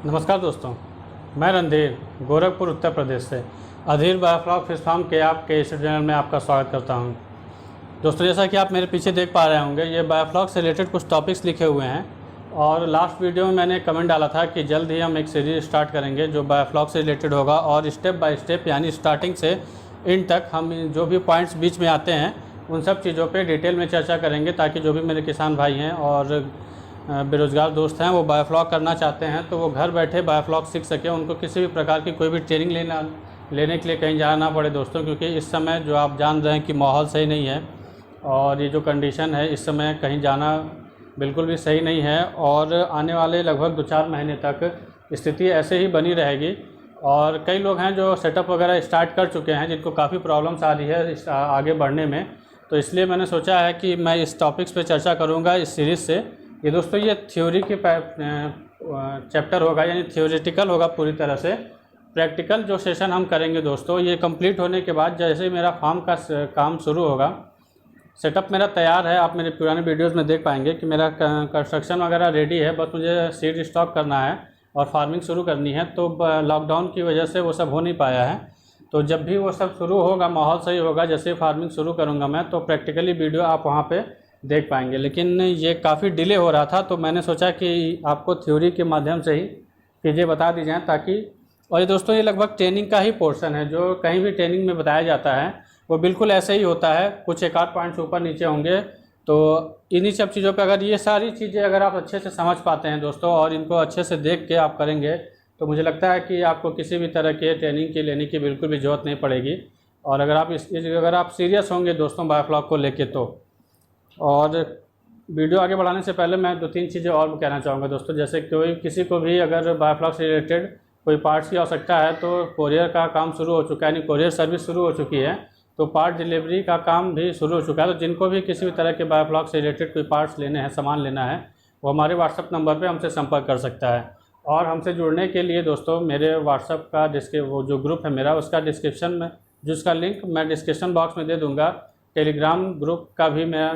नमस्कार दोस्तों, मैं रणधीर गोरखपुर उत्तर प्रदेश से अधीर बायोफ्लॉक फिश फार्म के आपके इस चैनल में आपका स्वागत करता हूं। दोस्तों, जैसा कि आप मेरे पीछे देख पा रहे होंगे, ये बायोफ्लॉक से रिलेटेड कुछ टॉपिक्स लिखे हुए हैं और लास्ट वीडियो में मैंने कमेंट डाला था कि जल्द ही हम एक सीरीज स्टार्ट करेंगे जो बायोफ्लॉक से रिलेटेड होगा और स्टेप बाय स्टेप यानी स्टार्टिंग से इन तक हम जो भी पॉइंट्स बीच में आते हैं उन सब चीज़ों पर डिटेल में चर्चा करेंगे, ताकि जो भी मेरे किसान भाई हैं और बेरोज़गार दोस्त हैं वो बायोफ्लॉक करना चाहते हैं तो वो घर बैठे बायोफ्लॉक सीख सकें, उनको किसी भी प्रकार की कोई भी ट्रेनिंग लेने के लिए कहीं जाना ना पड़े दोस्तों। क्योंकि इस समय जो आप जान रहे हैं कि माहौल सही नहीं है और ये जो कंडीशन है इस समय कहीं जाना बिल्कुल भी सही नहीं है और आने वाले लगभग 2-4 महीने तक स्थिति ऐसे ही बनी रहेगी। और कई लोग हैं जो सेटअप वगैरह स्टार्ट कर चुके हैं जिनको काफ़ी प्रॉब्लम्स आ रही है आगे बढ़ने में, तो इसलिए मैंने सोचा है कि मैं इस टॉपिक्स पे चर्चा करूँगा इस सीरीज़ से। ये दोस्तों ये थ्योरी के चैप्टर होगा, यानी थ्योरेटिकल होगा पूरी तरह से। प्रैक्टिकल जो सेशन हम करेंगे दोस्तों, ये कंप्लीट होने के बाद जैसे ही मेरा फार्म का काम शुरू होगा, सेटअप मेरा तैयार है, आप मेरे पुराने वीडियोस में देख पाएंगे कि मेरा कंस्ट्रक्शन वगैरह रेडी है, बस मुझे सीड स्टॉक करना है और फार्मिंग शुरू करनी है। तो लॉकडाउन की वजह से वो सब हो नहीं पाया है, तो जब भी वो सब शुरू होगा, माहौल सही होगा, जैसे फार्मिंग शुरू करूँगा मैं, तो प्रैक्टिकली वीडियो आप वहाँ पर देख पाएंगे। लेकिन ये काफ़ी डिले हो रहा था तो मैंने सोचा कि आपको थ्योरी के माध्यम से ही चीज़ें बता दी जाएँ ताकि। और ये दोस्तों ये लगभग ट्रेनिंग का ही पोर्शन है, जो कहीं भी ट्रेनिंग में बताया जाता है वो बिल्कुल ऐसे ही होता है, कुछ एक आध पॉइंट्स ऊपर नीचे होंगे। तो इन्हीं सब चीज़ों पर अगर ये सारी चीज़ें अगर आप अच्छे से समझ पाते हैं दोस्तों और इनको अच्छे से देख के आप करेंगे तो मुझे लगता है कि आपको किसी भी तरह के ट्रेनिंग की लेने की बिल्कुल भी ज़रूरत नहीं पड़ेगी। और अगर आप सीरियस होंगे दोस्तों बायोफ्लॉक को लेके तो। और वीडियो आगे बढ़ाने से पहले मैं 2-3 चीज़ें और कहना चाहूँगा दोस्तों। जैसे किसी को भी अगर बायोफ्लॉक से रिलेटेड कोई पार्ट्स की आवश्यकता है तो कोरियर का काम शुरू हो चुका है, यानी कोरियर सर्विस शुरू हो चुकी है, तो पार्ट डिलीवरी का काम भी शुरू हो चुका है। तो जिनको भी किसी भी तरह के बायोफ्लॉक से रिलेटेड कोई पार्ट्स लेने हैं, सामान लेना है, वो हमारे व्हाट्सअप नंबर पर हमसे संपर्क कर सकता है। और हमसे जुड़ने के लिए दोस्तों मेरे व्हाट्सअप का वो जो ग्रुप है मेरा, उसका डिस्क्रिप्शन में जिसका लिंक मैं डिस्क्रिप्शन बॉक्स में दे दूँगा। टेलीग्राम ग्रुप का भी मैं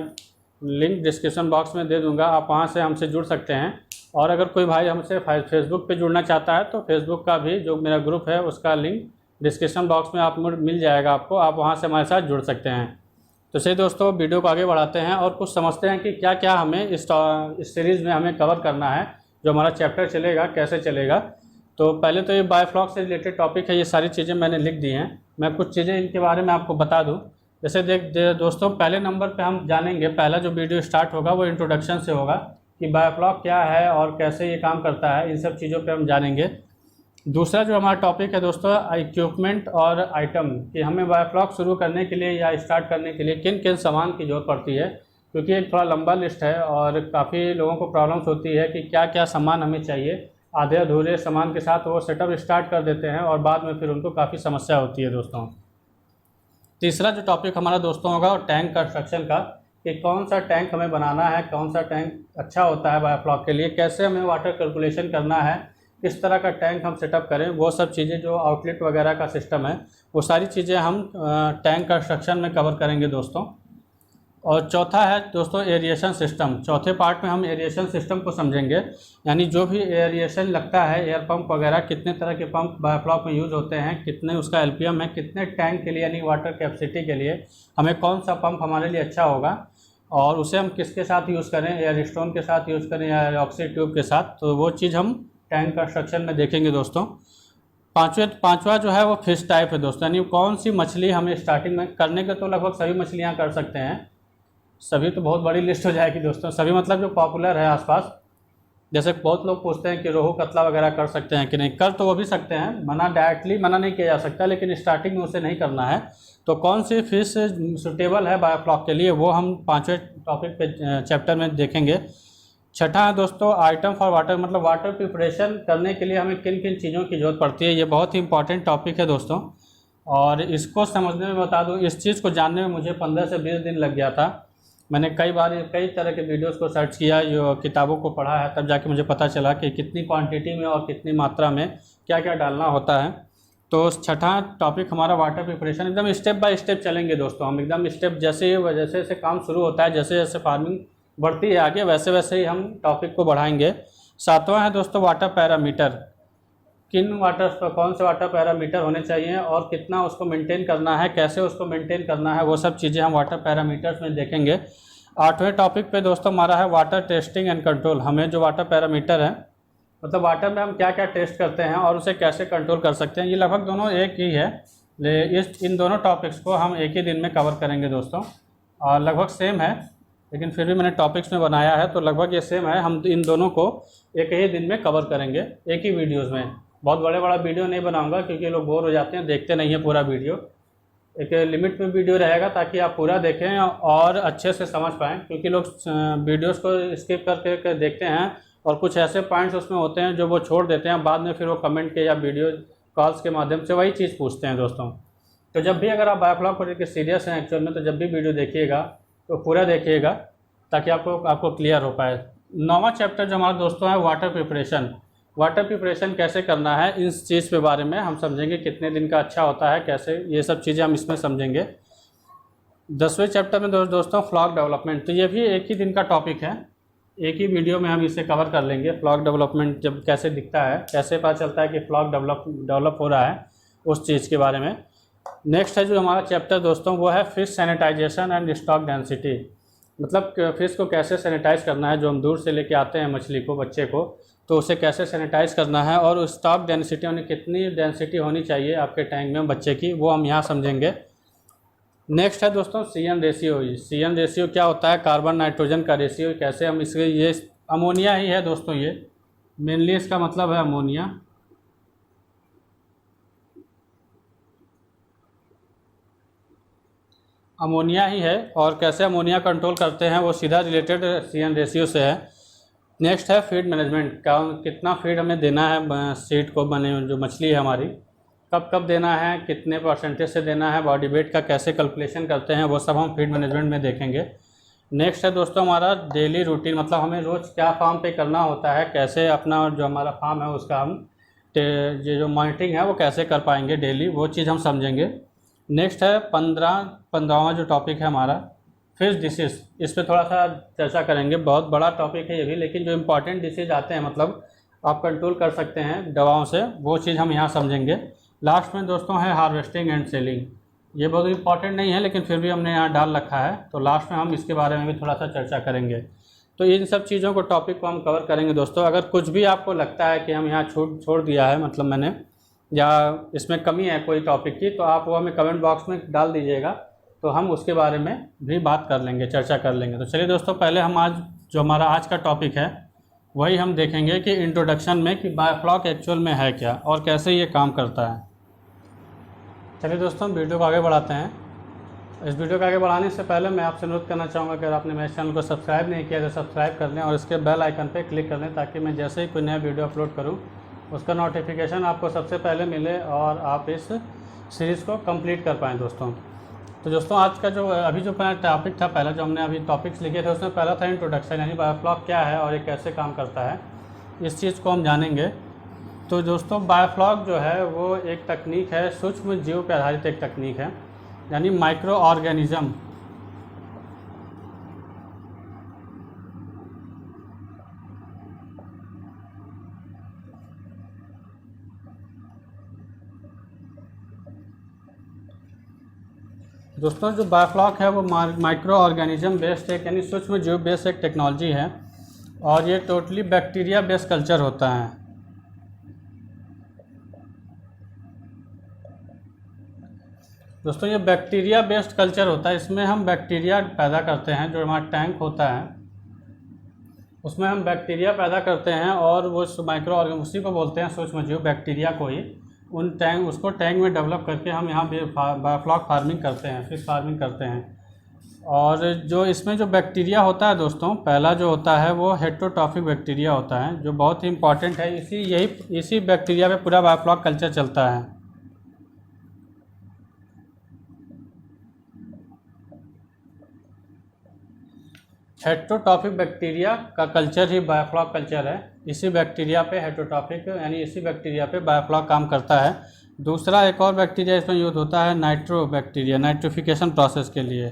लिंक डिस्क्रिप्शन बॉक्स में दे दूंगा, आप वहां से हमसे जुड़ सकते हैं। और अगर कोई भाई हमसे फेसबुक पे जुड़ना चाहता है तो फेसबुक का भी जो मेरा ग्रुप है उसका लिंक डिस्क्रिप्शन बॉक्स में आप मिल जाएगा आपको, आप वहां से हमारे साथ जुड़ सकते हैं। तो चलिए दोस्तों वीडियो को आगे बढ़ाते हैं और कुछ समझते हैं कि क्या क्या हमें इस सीरीज़ में हमें कवर करना है, जो हमारा चैप्टर चलेगा कैसे चलेगा। तो पहले तो ये बायोफ्लॉक से रिलेटेड टॉपिक है, ये सारी चीज़ें मैंने लिख दी हैं। मैं कुछ चीज़ें इनके बारे में आपको बता दूँ। जैसे दोस्तों पहले नंबर पे हम जानेंगे, पहला जो वीडियो स्टार्ट होगा वो इंट्रोडक्शन से होगा कि बायोफ्लॉक क्या है और कैसे ये काम करता है, इन सब चीज़ों पे हम जानेंगे। दूसरा जो हमारा टॉपिक है दोस्तों, इक्विपमेंट और आइटम, कि हमें बायोफ्लॉक शुरू करने के लिए या स्टार्ट करने के लिए किन किन सामान की ज़रूरत पड़ती है, क्योंकि एक थोड़ा लंबा लिस्ट है और काफ़ी लोगों को प्रॉब्लम्स होती है कि क्या क्या सामान हमें चाहिए। आधे अधूरे सामान के साथ वो सेटअप स्टार्ट कर देते हैं और बाद में फिर उनको काफ़ी समस्या होती है दोस्तों। तीसरा जो टॉपिक हमारा दोस्तों होगा वो टैंक कंस्ट्रक्शन का, कि कौन सा टैंक हमें बनाना है, कौन सा टैंक अच्छा होता है बायोफ्लॉक के लिए, कैसे हमें वाटर कैलकुलेशन करना है, किस तरह का टैंक हम सेटअप करें, वो सब चीज़ें जो आउटलेट वगैरह का सिस्टम है वो सारी चीज़ें हम टैंक कंस्ट्रक्शन में कवर करेंगे दोस्तों। और चौथा है दोस्तों एरिएशन सिस्टम। चौथे पार्ट में हम एरिएशन सिस्टम को समझेंगे, यानी जो भी एरिएशन लगता है, एयर पंप वगैरह, कितने तरह के पंप बायोफ्लॉक में यूज़ होते हैं, कितने उसका एलपीएम है, कितने टैंक के लिए यानी वाटर कैपेसिटी के लिए हमें कौन सा पंप हमारे लिए अच्छा होगा और उसे हम किसके साथ यूज़ करें, एयर स्टोन के साथ यूज़ करें या ऑक्सी ट्यूब के साथ, तो वो चीज़ हम टैंक कंस्ट्रक्शन में देखेंगे दोस्तों। पाँचवा जो है वो फिश टाइप है दोस्तों, यानी कौन सी मछली हमें स्टार्टिंग में करने के, तो लगभग सभी मछलियाँ कर सकते हैं, सभी तो बहुत बड़ी लिस्ट हो जाएगी दोस्तों, सभी मतलब जो पॉपुलर है आसपास। जैसे बहुत लोग पूछते हैं कि रोहू कतला वगैरह कर सकते हैं कि नहीं, कर तो वो भी सकते हैं, डायरेक्टली मना नहीं किया जा सकता, लेकिन स्टार्टिंग में उसे नहीं करना है। तो कौन सी फिश सुटेबल है बायोफ्लॉक के लिए, वो हम 5वें टॉपिक पे चैप्टर में देखेंगे। छठा है दोस्तों आइटम फॉर वाटर, मतलब वाटर प्रिपरेशन करने के लिए हमें किन किन चीज़ों की ज़रूरत पड़ती है। ये बहुत ही इंपॉर्टेंट टॉपिक है दोस्तों और इसको समझने में बता दूँ, इस चीज़ को जानने में मुझे 15 से 20 दिन लग गया था। मैंने कई तरह के वीडियोस को सर्च किया, जो किताबों को पढ़ा है, तब जाके मुझे पता चला कि कितनी क्वांटिटी में और कितनी मात्रा में क्या क्या डालना होता है। तो छठा टॉपिक हमारा वाटर प्रिपरेशन, एकदम स्टेप बाय स्टेप चलेंगे दोस्तों हम, एकदम स्टेप जैसे जैसे काम शुरू होता है, जैसे जैसे फार्मिंग बढ़ती है आगे, वैसे वैसे ही हम टॉपिक को बढ़ाएंगे। सातवां है दोस्तों वाटर पैरामीटर, किन वाटर पर कौन से वाटर पैरामीटर होने चाहिए और कितना उसको मेंटेन करना है, कैसे उसको मेंटेन करना है, वो सब चीज़ें हम वाटर पैरामीटर्स में देखेंगे। 8वें टॉपिक पे दोस्तों हमारा है वाटर टेस्टिंग एंड कंट्रोल। हमें जो वाटर पैरामीटर है, मतलब वाटर में हम क्या क्या टेस्ट करते हैं और उसे कैसे कंट्रोल कर सकते हैं, ये लगभग दोनों एक ही है। इन दोनों टॉपिक्स को हम एक ही दिन में कवर करेंगे दोस्तों, और लगभग सेम है, लेकिन फिर भी मैंने टॉपिक्स में बनाया है तो लगभग ये सेम है। हम इन दोनों को एक ही दिन में कवर करेंगे एक ही वीडियोज़ में। बहुत बड़ा वीडियो नहीं बनाऊंगा क्योंकि लोग बोर हो जाते हैं, देखते नहीं हैं पूरा वीडियो। एक लिमिट में वीडियो रहेगा ताकि आप पूरा देखें और अच्छे से समझ पाएँ, क्योंकि लोग वीडियोस को स्किप करके देखते हैं और कुछ ऐसे पॉइंट्स उसमें होते हैं जो वो छोड़ देते हैं, बाद में फिर वो कमेंट के या वीडियो कॉल्स के माध्यम से वही चीज़ पूछते हैं दोस्तों। तो जब भी अगर आप बायोफ्लॉक को लेकर सीरियस हैं एक्चुअल में, तो जब भी वीडियो देखिएगा तो पूरा देखिएगा ताकि आपको क्लियर हो पाए। 9वां चैप्टर जो हमारा दोस्तों है वाटर प्रिपरेशन। वाटर प्रिपरेशन कैसे करना है, इस चीज़ के बारे में हम समझेंगे, कितने दिन का अच्छा होता है, कैसे, ये सब चीज़ें हम इसमें समझेंगे। 10वें चैप्टर में दोस्तों फ्लॉक डेवलपमेंट, तो ये भी एक ही दिन का टॉपिक है, एक ही वीडियो में हम इसे कवर कर लेंगे। फ्लॉक डेवलपमेंट जब कैसे दिखता है, कैसे पता चलता है कि फ्लॉक डेवलप हो रहा है, उस चीज़ के बारे में। नेक्स्ट है जो हमारा चैप्टर दोस्तों वो है fish sanitisation and stock density, मतलब फिश को कैसे सैनिटाइज करना है, जो हम दूर से लेके आते हैं मछली को, बच्चे को, तो उसे कैसे सैनिटाइज करना है, और स्टॉक डेंसिटी यानी कितनी डेंसिटी होनी चाहिए आपके टैंक में बच्चे की, वो हम यहाँ समझेंगे। नेक्स्ट है दोस्तों CN रेशियो। CN रेशियो क्या होता है, कार्बन नाइट्रोजन का रेशियो, कैसे हम इसके, ये अमोनिया ही है दोस्तों, ये मेनली इसका मतलब है अमोनिया। अमोनिया ही है, और कैसे अमोनिया कंट्रोल करते हैं वो सीधा रिलेटेड CN रेशियो से है। नेक्स्ट है फीड मैनेजमेंट, कितना फीड हमें देना है सीड को, बने जो मछली है हमारी, कब कब देना है, कितने परसेंटेज से देना है, बॉडी वेट का कैसे कैलकुलेशन करते हैं, वो सब हम फीड मैनेजमेंट में देखेंगे। नेक्स्ट है दोस्तों हमारा डेली रूटीन, मतलब हमें रोज़ क्या फार्म पे करना होता है, कैसे अपना जो हमारा फार्म है उसका हम ये जो मॉनिटरिंग है वो कैसे कर पाएंगे डेली, वो चीज़ हम समझेंगे। नेक्स्ट है 15वां जो टॉपिक है हमारा फिश डिसीज़, इस पर थोड़ा सा चर्चा करेंगे। बहुत बड़ा टॉपिक है ये भी, लेकिन जो इम्पॉर्टेंट डिसीज़ आते हैं, मतलब आप कंट्रोल कर सकते हैं दवाओं से, वो चीज़ हम यहाँ समझेंगे। लास्ट में दोस्तों है हार्वेस्टिंग एंड सेलिंग, ये बहुत इंपॉर्टेंट नहीं है लेकिन फिर भी हमने यहाँ डाल रखा है, तो लास्ट में हम इसके बारे में भी थोड़ा सा चर्चा करेंगे। तो इन सब चीज़ों को, टॉपिक को हम कवर करेंगे दोस्तों। अगर कुछ भी आपको लगता है कि हम यहाँ छोड़ दिया है, मतलब मैंने, या इसमें कमी है कोई टॉपिक की, तो आप वो हमें कमेंट बॉक्स में डाल दीजिएगा, तो हम उसके बारे में भी बात कर लेंगे, चर्चा कर लेंगे। तो चलिए दोस्तों, पहले हम आज जो हमारा आज का टॉपिक है वही हम देखेंगे कि इंट्रोडक्शन में कि बायोफ्लॉक एक्चुअल में है क्या और कैसे ये काम करता है। चलिए दोस्तों, वीडियो को आगे बढ़ाते हैं। इस वीडियो को आगे बढ़ाने से पहले मैं आपसे अनुरोध करना चाहूँगा कि अगर आपने मेरे चैनल को सब्सक्राइब नहीं किया तो सब्सक्राइब कर लें और इसके बेल आइकन पर क्लिक कर लें, ताकि मैं जैसे ही कोई नया वीडियो अपलोड करूँ उसका नोटिफिकेशन आपको सबसे पहले मिले और आप इस सीरीज़ को कंप्लीट कर पाएँ दोस्तों। तो दोस्तों, आज का जो अभी जो टॉपिक था, पहला जो हमने अभी टॉपिक्स लिखे थे, उसमें पहला था इंट्रोडक्शन, यानी बायोफ्लॉक क्या है और ये कैसे काम करता है, इस चीज़ को हम जानेंगे। तो दोस्तों, बायोफ्लॉक जो है वो एक तकनीक है, सूक्ष्म जीव पर आधारित एक तकनीक है, यानी माइक्रो ऑर्गेनिज्म। दोस्तों, जो बायोफ्लॉक है वो माइक्रो ऑर्गेनिज्म बेस्ड एक, यानी सूक्ष्म जीव बेस्ड एक टेक्नोलॉजी है, और ये टोटली बैक्टीरिया बेस्ड कल्चर होता है। दोस्तों, ये बैक्टीरिया बेस्ड कल्चर होता है, इसमें हम बैक्टीरिया पैदा करते हैं, जो हमारा टैंक होता है उसमें हम बैक्टीरिया पैदा करते हैं, और वो माइक्रो ऑर्गेनिज्म, उसी को बोलते हैं सूक्ष्म जीव, बैक्टीरिया को ही उसको टैंक में डेवलप करके हम यहाँ बायोफ्लॉक फार्मिंग करते हैं, फिश फार्मिंग करते हैं। और जो इसमें जो बैक्टीरिया होता है दोस्तों, पहला जो होता है वो हेटेरोट्रॉफिक बैक्टीरिया होता है, जो बहुत ही इंपॉर्टेंट है। इसी बैक्टीरिया पे पूरा बायोफ्लॉक कल्चर चलता है। हेटेरोट्रॉफिक बैक्टीरिया का कल्चर ही बायोफ्लॉक कल्चर है। इसी बैक्टीरिया पे हेटेरोट्रॉफिक, यानी इसी बैक्टीरिया पे बायोफ्लॉक काम करता है। दूसरा एक और बैक्टीरिया इसमें यूज होता है, नाइट्रो बैक्टीरिया, नाइट्रिफिकेशन प्रोसेस के लिए।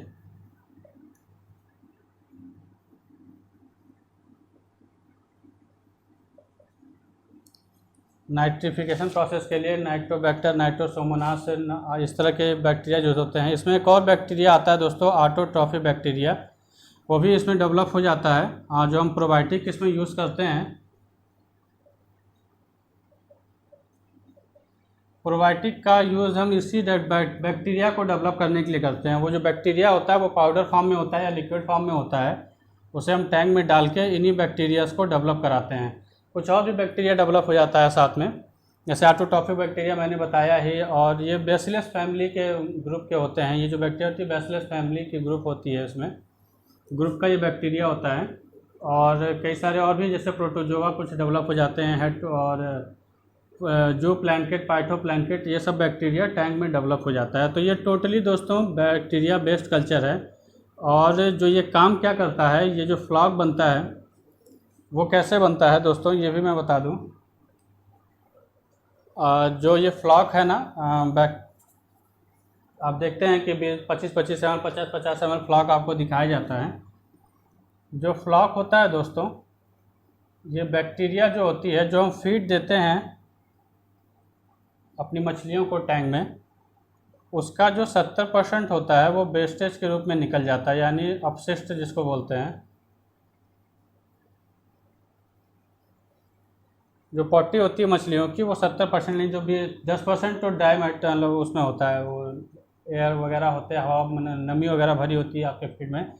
नाइट्रिफिकेशन प्रोसेस के लिए नाइट्रोबैक्टर, नाइट्रोसोमोनास, इस तरह के बैक्टीरिया यूज़ होते हैं। इसमें एक और बैक्टीरिया आता है दोस्तों, ऑटोट्रॉफिक बैक्टीरिया, वो भी इसमें डेवलप हो जाता है। जो हम प्रोबायोटिक इसमें यूज़ करते हैं, प्रोबायोटिक का यूज़ हम इसी बैक्टीरिया को डेवलप करने के लिए करते हैं। वो जो बैक्टीरिया होता है वो पाउडर फॉर्म में होता है या लिक्विड फॉर्म में होता है, उसे हम टैंक में डाल के इन्हीं बैक्टीरियाज को डेवलप कराते हैं। कुछ और भी बैक्टीरिया डेवलप हो जाता है साथ में, जैसे ऑटोट्रॉफिक बैक्टीरिया मैंने बताया ही, और ये बैसिलस फैमिली के ग्रुप के होते हैं। ये जो बैक्टीरिया होती है बैसिलस फैमिली की ग्रुप होती है, इसमें ग्रुप का ये बैक्टीरिया होता है। और कई सारे और भी जैसे प्रोटोजोआ कुछ डेवलप हो जाते हैं, हेड और जो प्लैंकेट, पाइथोप्लैंकेट, ये सब बैक्टीरिया टैंक में डेवलप हो जाता है। तो ये टोटली दोस्तों बैक्टीरिया बेस्ड कल्चर है। और जो ये काम क्या करता है, ये जो फ्लॉक बनता है वो कैसे बनता है दोस्तों, ये भी मैं बता दूं। जो ये फ्लॉक है ना, आप देखते हैं कि 25-25 ml, 50-50 ml फ्लॉक आपको दिखाया जाता है। जो फ्लॉक होता है दोस्तों, ये बैक्टीरिया जो होती है, जो हम फीड देते हैं अपनी मछलियों को टैंक में, उसका जो 70% होता है वो वेस्टेज के रूप में निकल जाता है, यानी अपशिष्ट जिसको बोलते हैं। जो पॉटी होती है मछलियों की, वो 70% नहीं, जो भी 10% तो डायमेट उसमें होता है, वो एयर वगैरह होते हैं, हवा नमी वगैरह भरी होती है आपके फीड में,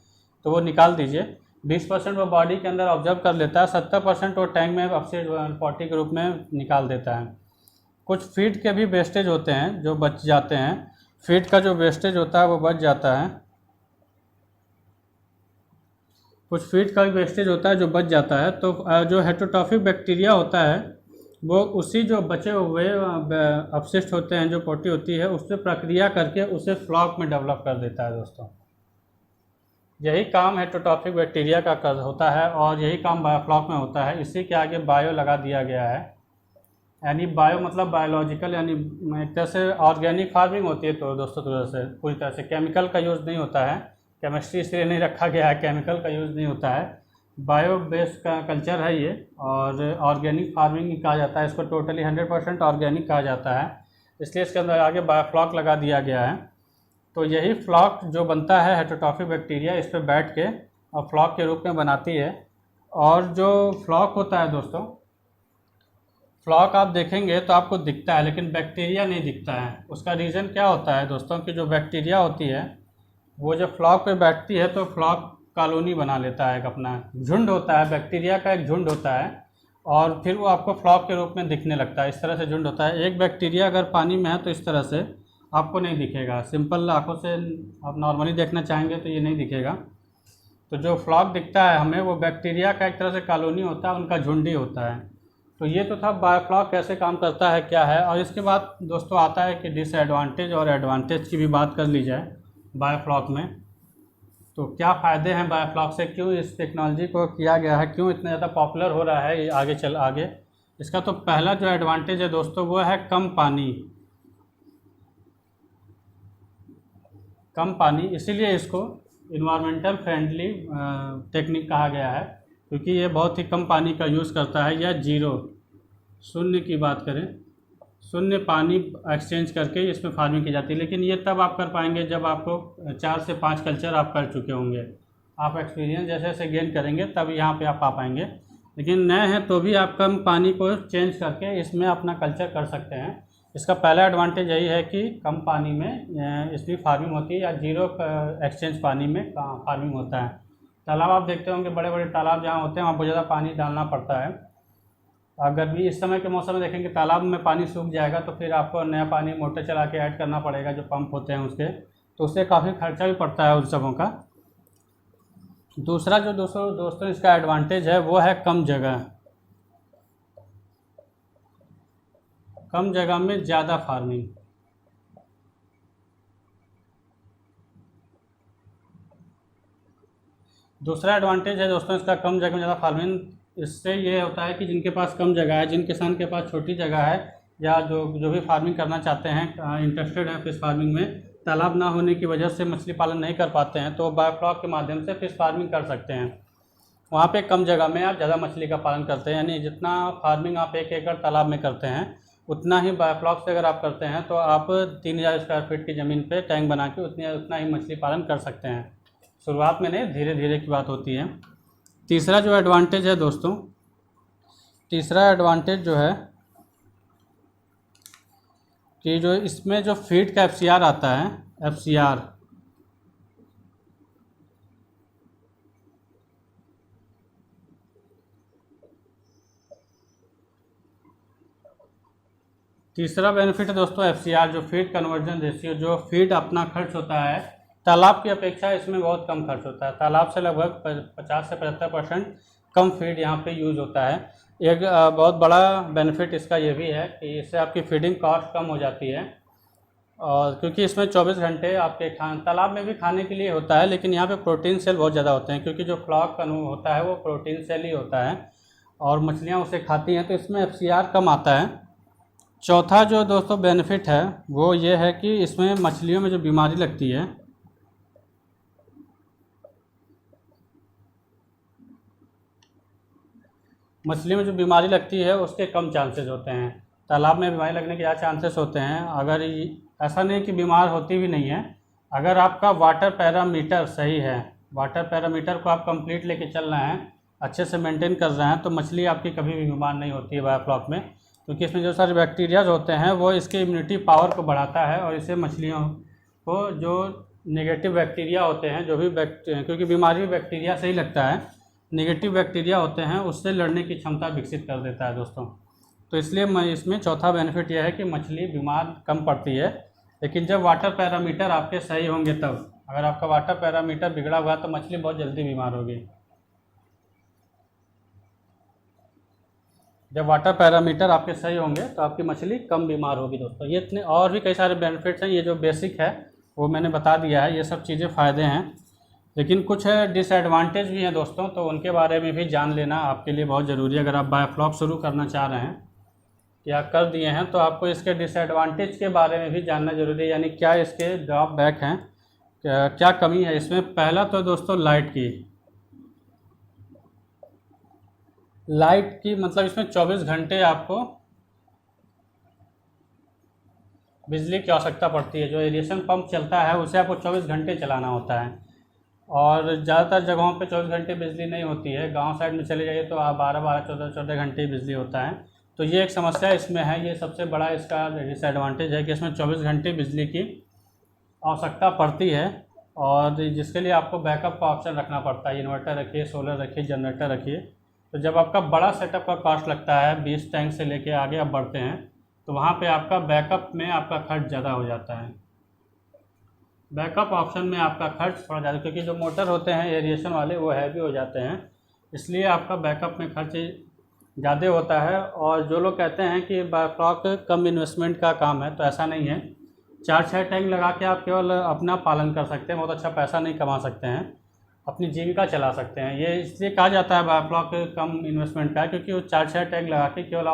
तो वो निकाल दीजिए। 20% वो बॉडी के अंदर ऑब्जर्व कर लेता है, 70% वो टैंक में अपशिष्ट पॉटी के रूप में निकाल देता है। कुछ फीड के भी वेस्टेज होते हैं जो बच जाते हैं, फीड का जो वेस्टेज होता है वो बच जाता है, कुछ फीड का भी वेस्टेज होता है जो बच जाता है। तो जो हेटेरोट्रॉफिक बैक्टीरिया होता है वो उसी जो बचे हुए अपशिष्ट होते हैं, जो पॉटी होती है, उससे प्रक्रिया करके उसे फ्लॉक में डेवलप कर देता है दोस्तों। यही काम हेटेरोट्रॉफिक बैक्टीरिया का होता है और यही काम बायोफ्लॉक में होता है। इसी के आगे बायो लगा दिया गया है, यानी बायो मतलब बायोलॉजिकल, यानी एक तरह से ऑर्गेनिक फार्मिंग होती है। तो दोस्तों तरह से पूरी तरह से केमिकल का यूज़ नहीं होता है, केमिस्ट्री इसलिए नहीं रखा गया है, केमिकल का यूज़ नहीं होता है, बायो बेस्ड का कल्चर है ये। और ऑर्गेनिक फार्मिंग कहा जाता है इसको, टोटली 100% ऑर्गेनिक कहा जाता है, इसलिए इसके अंदर आगे बायोफ्लॉक लगा दिया गया है। तो यही फ्लॉक जो बनता है हेटेरोट्रॉफिक बैक्टीरिया इस पर बैठ के और फ्लॉक के रूप में बनाती है। और जो फ्लॉक होता है दोस्तों, फ्लॉक आप देखेंगे तो आपको दिखता है, लेकिन बैक्टीरिया नहीं दिखता है। उसका रीज़न क्या होता है दोस्तों, कि जो बैक्टीरिया होती है वो जब फ्लॉक पे बैठती है तो फ्लॉक कॉलोनी बना लेता है, एक अपना झुंड होता है, बैक्टीरिया का एक झुंड होता है, और फिर वो आपको फ्लॉक के रूप में दिखने लगता है। इस तरह से झुंड होता है। एक बैक्टीरिया अगर पानी में है तो इस तरह से आपको नहीं दिखेगा, सिंपल आँखों से आप नॉर्मली देखना चाहेंगे तो ये नहीं दिखेगा। तो जो फ्लॉक दिखता है हमें, वो बैक्टीरिया का एक तरह से कॉलोनी होता है, उनका झुंड ही होता है। तो ये तो था बायोफ्लॉक कैसे काम करता है, क्या है। और इसके बाद दोस्तों आता है कि डिसएडवांटेज और एडवांटेज की भी बात कर ली जाए बायोफ्लॉक में। तो क्या फ़ायदे हैं बायोफ्लॉक से, क्यों इस टेक्नोलॉजी को किया गया है, क्यों इतना ज़्यादा पॉपुलर हो रहा है ये आगे। इसका तो पहला जो एडवांटेज है दोस्तों वो है कम पानी। इसीलिए इसको इन्वायरमेंटल फ्रेंडली टेक्निक कहा गया है, क्योंकि ये बहुत ही कम पानी का यूज़ करता है, या शून्य की बात करें, शून्य पानी एक्सचेंज करके इसमें फार्मिंग की जाती है। लेकिन ये तब आप कर पाएंगे जब आपको 4 से 5 कल्चर आप कर चुके होंगे। आप एक्सपीरियंस जैसे जैसे गेन करेंगे तब यहाँ पे आप आ पाएंगे। लेकिन नए हैं तो भी आप कम पानी को चेंज करके इसमें अपना कल्चर कर सकते हैं। इसका पहला एडवांटेज यही है कि कम पानी में इसकी फार्मिंग होती है, या जीरो एक्सचेंज पानी में फार्मिंग होता है। तालाब आप देखते होंगे, बड़े बड़े तालाब जहाँ होते हैं वहाँ बहुत ज़्यादा पानी डालना पड़ता है। अगर भी इस समय के मौसम में देखेंगे तालाब में पानी सूख जाएगा तो फिर आपको नया पानी मोटर चला के ऐड करना पड़ेगा, जो पंप होते हैं उसके, तो उससे काफ़ी खर्चा भी पड़ता है उन सबों का। दूसरा जो दोस्तों इसका एडवांटेज है वो है कम जगह में ज़्यादा फार्मिंग। दूसरा एडवांटेज है दोस्तों इसका कम जगह में ज़्यादा फार्मिंग। इससे ये होता है कि जिनके पास कम जगह है, जिन किसान के पास छोटी जगह है, या जो भी फार्मिंग करना चाहते हैं, इंटरेस्टेड हैं फिश फार्मिंग में, तालाब ना होने की वजह से मछली पालन नहीं कर पाते हैं, तो बायोफ्लॉक के माध्यम से फिश फार्मिंग कर सकते हैं। वहाँ पे कम जगह में आप ज़्यादा मछली का पालन करते हैं, यानी जितना फार्मिंग आप 1 एकड़ तालाब में करते हैं उतना ही बायोफ्लॉक से अगर आप करते हैं तो आप 3000 स्क्वायर फीट की ज़मीन पे टैंक बना के उतना ही मछली पालन कर सकते हैं। शुरुआत में नहीं, धीरे धीरे की बात होती है। तीसरा जो एडवांटेज है दोस्तों, तीसरा एडवांटेज जो है कि जो इसमें जो फीड का FCR आता है, FCR, तीसरा बेनिफिट है दोस्तों FCR, जो फीड कन्वर्जन रेशियो, जो फीड अपना खर्च होता है तालाब की अपेक्षा इसमें बहुत कम खर्च होता है। तालाब से लगभग 50 से 75% कम फीड यहाँ पे यूज़ होता है। एक बहुत बड़ा बेनिफिट इसका ये भी है कि इससे आपकी फीडिंग कॉस्ट कम हो जाती है, और क्योंकि इसमें 24 घंटे आपके तालाब में भी खाने के लिए होता है, लेकिन यहाँ पे प्रोटीन सेल बहुत ज़्यादा होते हैं, क्योंकि जो फ्लॉक होता है वो प्रोटीन सेल ही होता है और मछलियाँ उसे खाती हैं, तो इसमें FCR कम आता है। चौथा जो दोस्तों बेनिफिट है वो ये है कि इसमें मछलियों में जो बीमारी लगती है, मछली में जो बीमारी लगती है उसके कम चांसेस होते हैं। तालाब में बीमारी लगने के ज़्यादा चांसेस होते हैं। अगर ऐसा नहीं कि बीमार होती भी नहीं है, अगर आपका वाटर पैरामीटर सही है, वाटर पैरामीटर को आप कंप्लीट लेके चल रहे हैं, अच्छे से मेंटेन कर रहे हैं, तो मछली आपकी कभी भी बीमार नहीं होती है बायोफ्लॉक में, क्योंकि इसमें जो सारे बैक्टीरियाज होते हैं वो इसके इम्यूनिटी पावर को बढ़ाता है और इससे मछलियों को जो नेगेटिव बैक्टीरिया होते हैं, जो भी क्योंकि बीमारी भी बैक्टीरिया से ही लगता है, नेगेटिव बैक्टीरिया होते हैं उससे लड़ने की क्षमता विकसित कर देता है दोस्तों। तो इसलिए मैं इसमें चौथा बेनिफिट यह है कि मछली बीमार कम पड़ती है। लेकिन जब वाटर पैरामीटर आपके सही होंगे तब, अगर आपका वाटर पैरामीटर बिगड़ा हुआ तो मछली बहुत जल्दी बीमार होगी। जब वाटर पैरामीटर आपके सही होंगे तो आपकी मछली कम बीमार होगी दोस्तों। ये इतने और भी कई सारे बेनिफिट्स हैं, ये जो बेसिक है वो मैंने बता दिया है, ये सब चीज़ें फ़ायदे हैं। लेकिन कुछ डिसएडवांटेज भी हैं दोस्तों, तो उनके बारे में भी जान लेना आपके लिए बहुत ज़रूरी है। अगर आप बायोफ्लॉक शुरू करना चाह रहे हैं या कर दिए हैं तो आपको इसके डिसएडवांटेज के बारे में भी जानना ज़रूरी है, यानी क्या इसके ड्रॉबैक हैं, क्या कमी है इसमें। पहला तो दोस्तों लाइट की मतलब इसमें 24 घंटे आपको बिजली की आवश्यकता पड़ती है। जो एरिएशन पंप चलता है उसे आपको 24 घंटे चलाना होता है, और ज़्यादातर जगहों पे 24 घंटे बिजली नहीं होती है। गांव साइड में चले जाइए तो आप 12-12, 14-14 घंटे बिजली होता है। तो ये एक समस्या इसमें है, ये सबसे बड़ा इसका डिसएडवांटेज है कि इसमें 24 घंटे बिजली की आवश्यकता पड़ती है, और जिसके लिए आपको बैकअप का ऑप्शन रखना पड़ता है। इन्वर्टर रखिए, सोलर रखिए, जनरेटर रखिए। तो जब आपका बड़ा सेटअप का कॉस्ट लगता है, 20 टैंक से लेके आगे आप बढ़ते हैं, तो वहाँ पे आपका बैकअप में आपका खर्च ज़्यादा हो जाता है। बैकअप ऑप्शन में आपका खर्च थोड़ा ज़्यादा, क्योंकि जो मोटर होते हैं एरिएशन वाले वो हैवी हो जाते हैं, इसलिए आपका बैकअप में खर्च ज़्यादा होता है। और जो लोग कहते हैं कि बायोफ्लॉक कम इन्वेस्टमेंट का काम है, तो ऐसा नहीं है। 4-6 टैंक लगा के आप केवल अपना पालन कर सकते हैं, बहुत अच्छा पैसा नहीं कमा सकते हैं, अपनी जीविका चला सकते हैं। ये इसलिए कहा जाता है बायोफ्लॉक कम इन्वेस्टमेंट का है, क्योंकि वो 4-6 टैंक लगा के केवल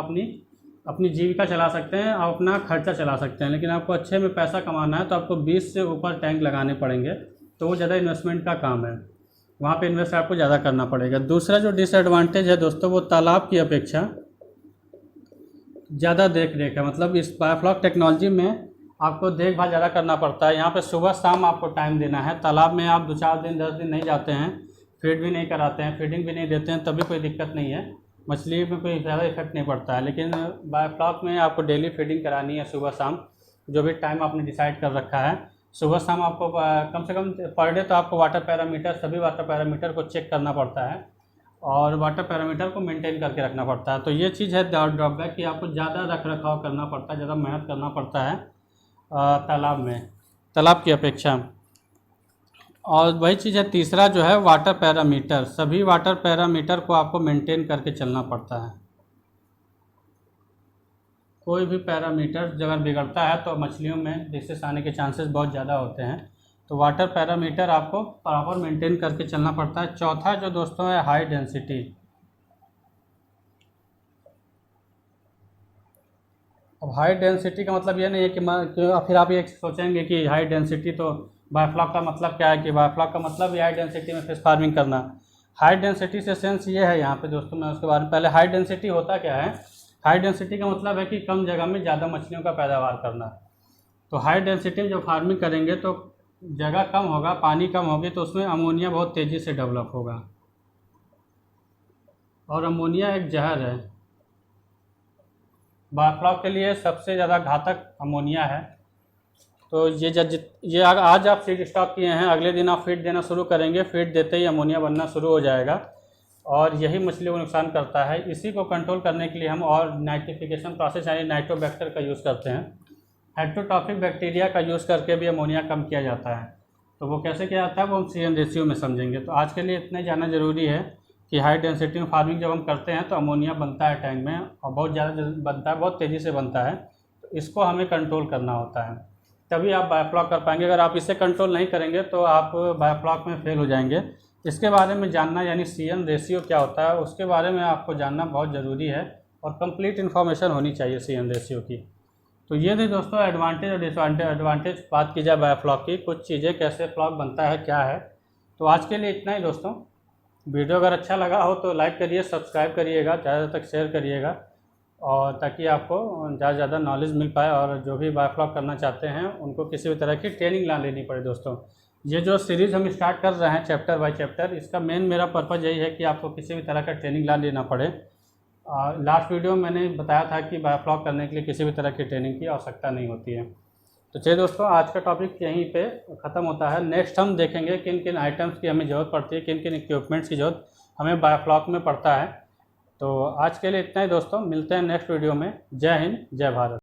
अपनी जीविका चला सकते हैं और अपना खर्चा चला सकते हैं। लेकिन आपको अच्छे में पैसा कमाना है तो आपको 20 से ऊपर टैंक लगाने पड़ेंगे, तो वो ज़्यादा इन्वेस्टमेंट का काम है, वहाँ पे इन्वेस्ट आपको ज़्यादा करना पड़ेगा। दूसरा जो डिसएडवांटेज है दोस्तों, वो तालाब की अपेक्षा ज़्यादा देख रेख है। मतलब इस बायोफ्लॉक टेक्नोलॉजी में आपको देखभाल ज़्यादा करना पड़ता है। यहाँ पे सुबह शाम आपको टाइम देना है। तालाब में आप 2-4 दिन 10 दिन नहीं जाते हैं, फीड भी नहीं कराते हैं, फीडिंग भी नहीं देते हैं, तभी कोई दिक्कत नहीं है, मछली में कोई ज़्यादा इफेक्ट नहीं पड़ता है। लेकिन बायोफ्लॉक में आपको डेली फीडिंग करानी है, सुबह शाम, जो भी टाइम आपने डिसाइड कर रखा है, सुबह शाम आपको कम से कम पर डे तो आपको वाटर पैरामीटर, सभी वाटर पैरामीटर को चेक करना पड़ता है और वाटर पैरामीटर को मेंटेन करके रखना पड़ता है। तो ये चीज़ है ड्रॉबैक कि आपको ज़्यादा रख रखाव करना पड़ता है, ज़्यादा मेहनत करना पड़ता है तालाब की अपेक्षा। और वही चीज़ है, तीसरा जो है वाटर पैरामीटर, सभी वाटर पैरामीटर को आपको मेंटेन करके चलना पड़ता है। कोई भी पैरामीटर अगर बिगड़ता है तो मछलियों में डिसीज आने के चांसेस बहुत ज़्यादा होते हैं। तो वाटर पैरामीटर आपको प्रॉपर मेंटेन करके चलना पड़ता है। चौथा जो दोस्तों है हाई डेंसिटी। अब हाई डेंसिटी का मतलब ये नहीं है कि फिर आप ये सोचेंगे कि हाई डेंसिटी तो बायोफ्लॉक का मतलब क्या है, कि बायोफ्लॉक का मतलब हाई डेंसिटी में फिश फार्मिंग करना। हाई डेंसिटी से सेंस ये है यहाँ पे दोस्तों, मैं उसके बारे में पहले, हाई डेंसिटी होता क्या है? हाई डेंसिटी का मतलब है कि कम जगह में ज़्यादा मछलियों का पैदावार करना। तो हाई डेंसिटी में जो फार्मिंग करेंगे तो जगह कम होगा, पानी कम होगी, तो उसमें अमोनिया बहुत तेज़ी से डेवलप होगा, और अमोनिया एक जहर है। बायोफ्लॉक के लिए सबसे ज़्यादा घातक अमोनिया है। तो ये आज आप फीड स्टॉक किए हैं, अगले दिन आप फीड देना शुरू करेंगे, फीड देते ही अमोनिया बनना शुरू हो जाएगा, और यही मछलियों को नुकसान करता है। इसी को कंट्रोल करने के लिए हम और नाइट्रिफिकेशन प्रोसेस यानी नाइट्रोबैक्टर का यूज़ करते हैं। हेट्रोट्रॉफिक बैक्टीरिया का यूज़ करके भी अमोनिया कम किया जाता है। तो वो कैसे किया जाता है वो हम CN रेशियो में समझेंगे। तो आज के लिए इतना जानना ज़रूरी है कि हाई डेंसिटी में फार्मिंग जब हम करते हैं तो अमोनिया बनता है टैंक में, और बहुत ज़्यादा बनता है, बहुत तेज़ी से बनता है। तो इसको हमें कंट्रोल करना होता है, तभी आप बायोफ्लॉक कर पाएंगे। अगर आप इसे कंट्रोल नहीं करेंगे तो आप बायोफ्लॉक में फेल हो जाएंगे। इसके बारे में जानना यानी CN रेशियो क्या होता है उसके बारे में आपको जानना बहुत ज़रूरी है, और कंप्लीट इन्फॉर्मेशन होनी चाहिए CN रेशियो की। तो ये थे दोस्तों एडवांटेज और डिसएडवांटेज। एडवांटेज बात की जाए बायोफ्लॉक की, कुछ चीज़ें कैसे फ्लॉक बनता है क्या है। तो आज के लिए इतना ही दोस्तों। वीडियो अगर अच्छा लगा हो तो लाइक करिए, सब्सक्राइब करिएगा, ज़्यादा तक शेयर करिएगा, और ताकि आपको ज़्यादा से ज़्यादा नॉलेज मिल पाए, और जो भी बायोफ्लॉक करना चाहते हैं उनको किसी भी तरह की ट्रेनिंग ना लेनी पड़े। दोस्तों ये जो सीरीज़ हम स्टार्ट कर रहे हैं चैप्टर बाय चैप्टर, इसका मेन मेरा पर्पज़ यही है कि आपको किसी भी तरह का ट्रेनिंग ना लेना पड़े। लास्ट वीडियो में मैंने बताया था कि बायोफ्लॉक करने के लिए किसी भी तरह की ट्रेनिंग की आवश्यकता नहीं होती है। तो चलिए दोस्तों, आज का टॉपिक यहीं पे ख़त्म होता है। नेक्स्ट हम देखेंगे किन किन आइटम्स की हमें ज़रूरत पड़ती है, किन किन इक्विपमेंट्स की ज़रूरत हमें बायोफ्लॉक में पड़ता है। तो आज के लिए इतना ही दोस्तों, मिलते हैं नेक्स्ट वीडियो में। जय हिंद, जय भारत।